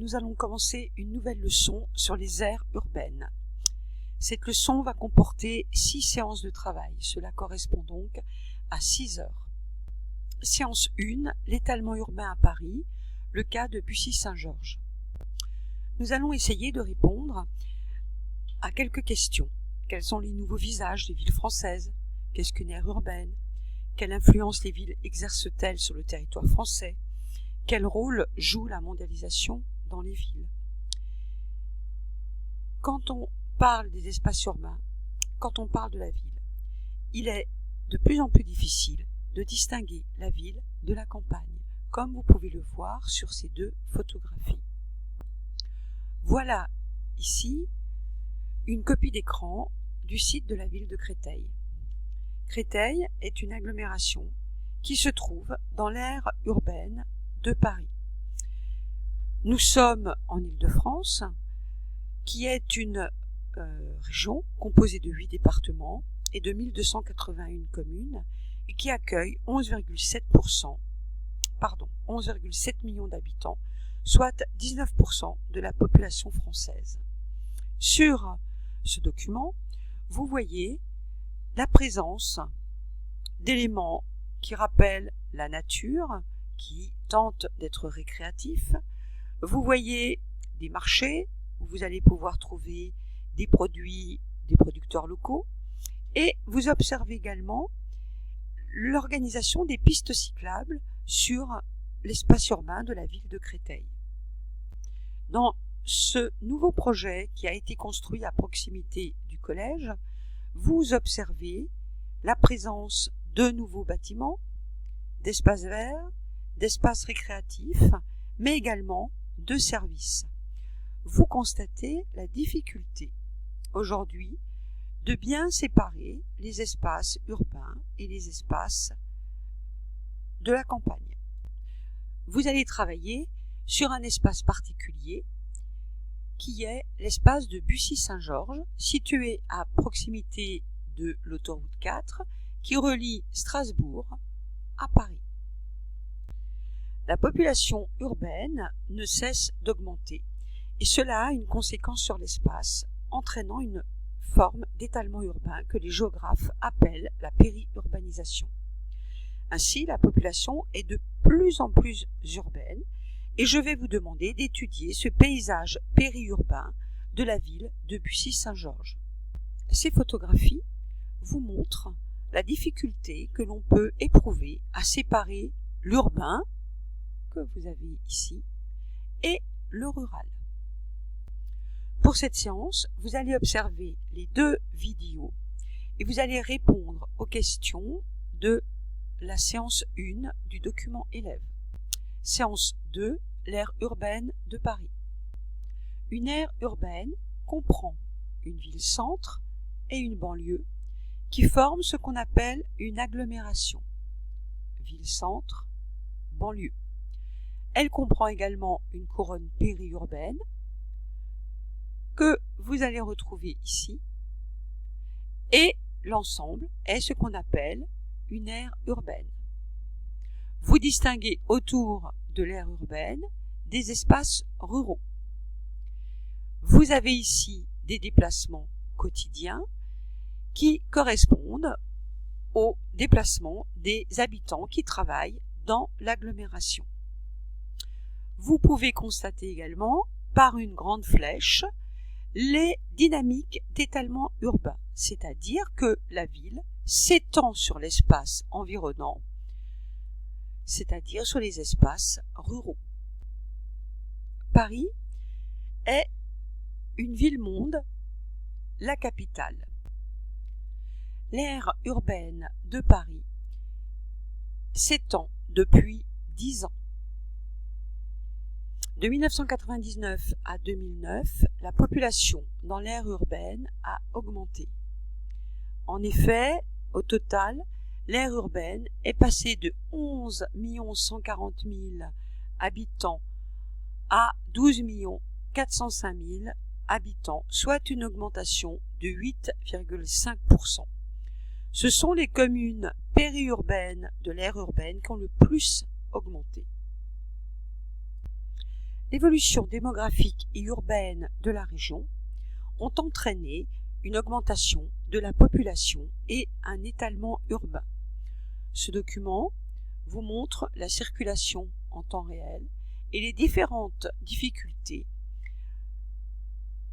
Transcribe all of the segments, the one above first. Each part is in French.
nous allons commencer une nouvelle leçon sur les aires urbaines. Cette leçon va comporter 6 séances de travail. Cela correspond donc à 6 heures. Séance 1, l'étalement urbain à Paris, le cas de Bussy-Saint-Georges. Nous allons essayer de répondre à quelques questions. Quels sont les nouveaux visages des villes françaises? Qu'est-ce qu'une aire urbaine? Quelle influence les villes exercent-elles sur le territoire français? Quel rôle joue la mondialisation dans les villes? Quand on parle des espaces urbains, quand on parle de la ville, il est de plus en plus difficile de distinguer la ville de la campagne, comme vous pouvez le voir sur ces deux photographies. Voilà ici une copie d'écran du site de la ville de Créteil. Créteil est une agglomération qui se trouve dans l'aire urbaine de Paris. Nous sommes en Île-de-France, qui est une région composée de 8 départements et de 1281 communes et qui accueille 11,7 millions d'habitants, soit 19% de la population française. Sur ce document, vous voyez la présence d'éléments qui rappellent la nature, qui tentent d'être récréatifs. Vous voyez des marchés où vous allez pouvoir trouver des produits des producteurs locaux et vous observez également l'organisation des pistes cyclables sur l'espace urbain de la ville de Créteil. Dans ce nouveau projet qui a été construit à proximité du collège, vous observez la présence de nouveaux bâtiments, d'espaces verts, d'espaces récréatifs, mais également de services. Vous constatez la difficulté aujourd'hui de bien séparer les espaces urbains et les espaces de la campagne. Vous allez travailler sur un espace particulier qui est l'espace de Bussy-Saint-Georges, situé à proximité de l'autoroute 4 qui relie Strasbourg à Paris. La population urbaine ne cesse d'augmenter et cela a une conséquence sur l'espace, entraînant une forme d'étalement urbain que les géographes appellent la périurbanisation. Ainsi, la population est de plus en plus urbaine et je vais vous demander d'étudier ce paysage périurbain de la ville de Bussy-Saint-Georges. Ces photographies vous montrent la difficulté que l'on peut éprouver à séparer l'urbain, que vous avez ici, et le rural. Pour cette séance, vous allez observer les deux vidéos et vous allez répondre aux questions de la séance 1 du document élève. Séance 2, l'aire urbaine de Paris. Une aire urbaine comprend une ville-centre et une banlieue qui forment ce qu'on appelle une agglomération. Ville-centre, banlieue. Elle comprend également une couronne périurbaine que vous allez retrouver ici et l'ensemble est ce qu'on appelle une aire urbaine. Vous distinguez autour de l'aire urbaine des espaces ruraux. Vous avez ici des déplacements quotidiens qui correspondent aux déplacements des habitants qui travaillent dans l'agglomération. Vous pouvez constater également, par une grande flèche, les dynamiques d'étalement urbain, c'est-à-dire que la ville s'étend sur l'espace environnant, c'est-à-dire sur les espaces ruraux. Paris est une ville-monde, la capitale. L'aire urbaine de Paris s'étend depuis 10 ans. De 1999 à 2009, la population dans l'aire urbaine a augmenté. En effet, au total, l'aire urbaine est passée de 11 140 000 habitants à 12 405 000 habitants, soit une augmentation de 8,5%. Ce sont les communes périurbaines de l'aire urbaine qui ont le plus augmenté. L'évolution démographique et urbaine de la région ont entraîné une augmentation de la population et un étalement urbain. Ce document vous montre la circulation en temps réel et les différentes difficultés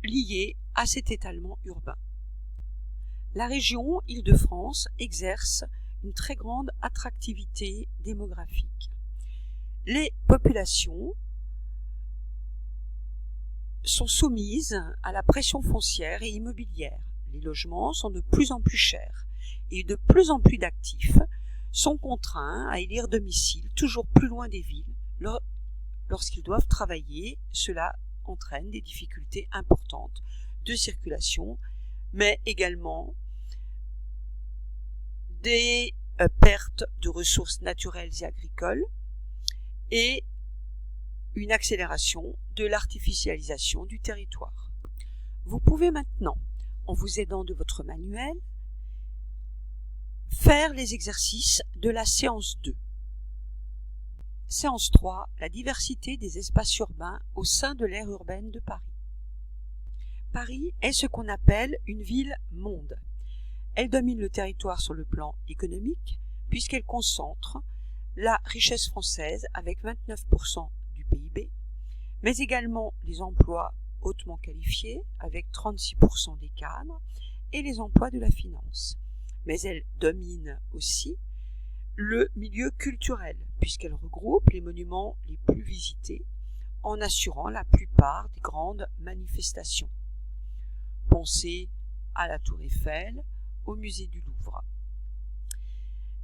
liées à cet étalement urbain. La région Île-de-France exerce une très grande attractivité démographique. Les populations sont soumises à la pression foncière et immobilière. Les logements sont de plus en plus chers et de plus en plus d'actifs sont contraints à élire domicile toujours plus loin des villes lorsqu'ils doivent travailler. Cela entraîne des difficultés importantes de circulation, mais également des pertes de ressources naturelles et agricoles et une accélération de l'artificialisation du territoire. Vous pouvez maintenant, en vous aidant de votre manuel, faire les exercices de la séance 2. Séance 3, la diversité des espaces urbains au sein de l'aire urbaine de Paris. Paris est ce qu'on appelle une ville-monde. Elle domine le territoire sur le plan économique, puisqu'elle concentre la richesse française avec 29% du PIB, mais également les emplois hautement qualifiés avec 36% des cadres et les emplois de la finance. Mais elle domine aussi le milieu culturel, puisqu'elle regroupe les monuments les plus visités en assurant la plupart des grandes manifestations. Pensez à la Tour Eiffel, au musée du Louvre.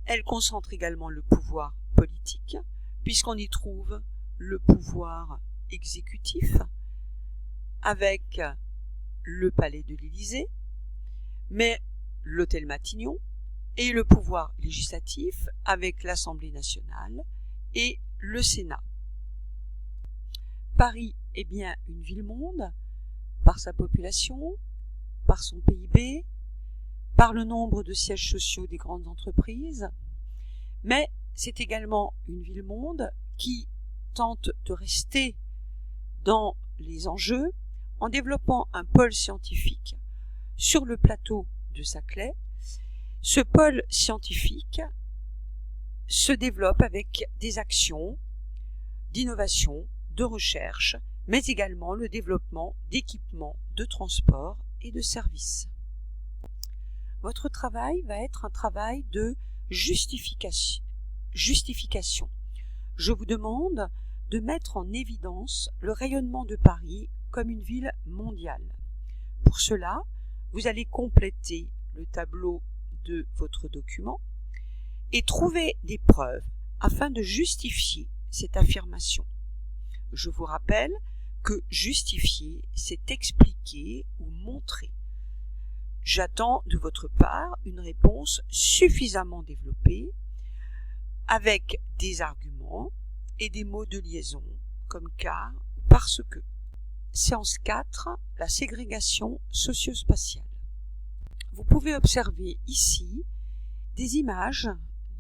Elle concentre également le pouvoir politique, puisqu'on y trouve le pouvoir exécutif avec le palais de l'Élysée, mais l'hôtel Matignon, et le pouvoir législatif avec l'Assemblée nationale et le Sénat. Paris est bien une ville-monde par sa population, par son PIB, par le nombre de sièges sociaux des grandes entreprises, mais c'est également une ville-monde qui tente de rester dans les enjeux en développant un pôle scientifique sur le plateau de Saclay. Ce pôle scientifique se développe avec des actions d'innovation, de recherche, mais également le développement d'équipements de transport et de services. Votre travail va être un travail de justification. Je vous demande de mettre en évidence le rayonnement de Paris comme une ville mondiale. Pour cela, vous allez compléter le tableau de votre document et trouver des preuves afin de justifier cette affirmation. Je vous rappelle que justifier, c'est expliquer ou montrer. J'attends de votre part une réponse suffisamment développée avec des arguments et des mots de liaison comme car ou parce que. Séance 4, la ségrégation socio-spatiale. Vous pouvez observer ici des images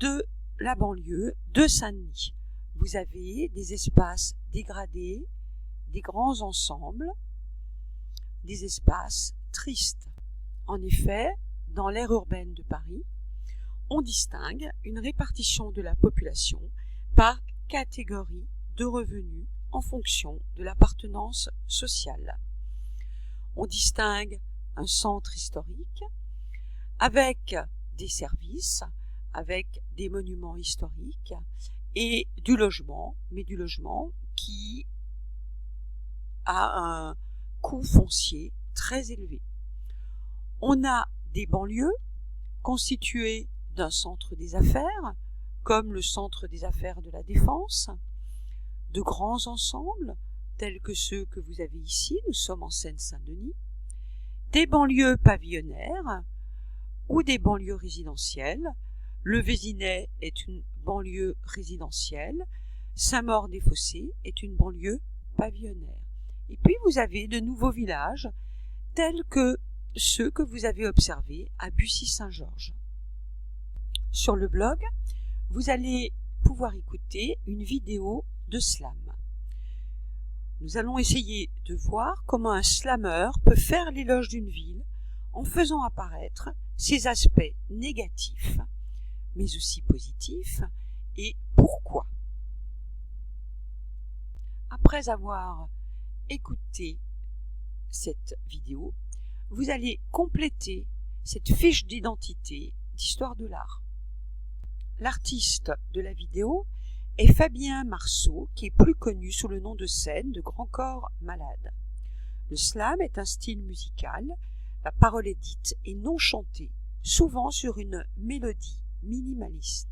de la banlieue de Saint-Denis. Vous avez des espaces dégradés, des grands ensembles, des espaces tristes. En effet, dans l'aire urbaine de Paris, on distingue une répartition de la population par catégorie de revenus en fonction de l'appartenance sociale. On distingue un centre historique avec des services, avec des monuments historiques et du logement, mais du logement qui a un coût foncier très élevé. On a des banlieues constituées d'un centre des affaires, comme le centre des affaires de la Défense, de grands ensembles, tels que ceux que vous avez ici, nous sommes en Seine-Saint-Denis, des banlieues pavillonnaires ou des banlieues résidentielles. Le Vésinet est une banlieue résidentielle, Saint-Maur-des-Fossés est une banlieue pavillonnaire. Et puis vous avez de nouveaux villages, tels que ceux que vous avez observés à Bussy-Saint-Georges. Sur le blog, vous allez pouvoir écouter une vidéo de slam. Nous allons essayer de voir comment un slammer peut faire l'éloge d'une ville en faisant apparaître ses aspects négatifs, mais aussi positifs, et pourquoi. Après avoir écouté cette vidéo, vous allez compléter cette fiche d'identité d'histoire de l'art. L'artiste de la vidéo est Fabien Marceau, qui est plus connu sous le nom de scène de Grand Corps Malade. Le slam est un style musical, la parole est dite et non chantée, souvent sur une mélodie minimaliste.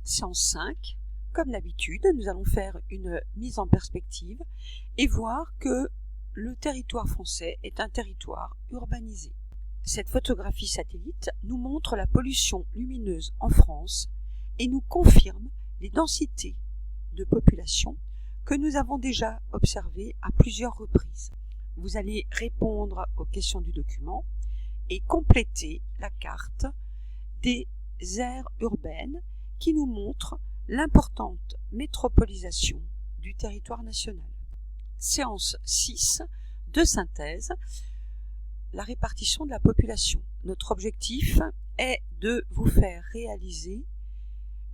Séance 5. Comme d'habitude, nous allons faire une mise en perspective et voir que le territoire français est un territoire urbanisé. Cette photographie satellite nous montre la pollution lumineuse en France et nous confirme les densités de population que nous avons déjà observées à plusieurs reprises. Vous allez répondre aux questions du document et compléter la carte des aires urbaines qui nous montre l'importante métropolisation du territoire national. Séance 6 de synthèse, la répartition de la population. Notre objectif est de vous faire réaliser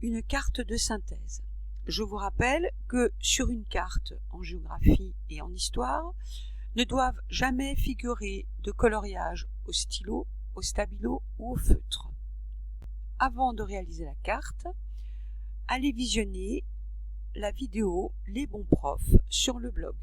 une carte de synthèse. Je vous rappelle que sur une carte en géographie et en histoire, ne doivent jamais figurer de coloriage au stylo, au stabilo ou au feutre. Avant de réaliser la carte, allez visionner la vidéo Les bons profs sur le blog.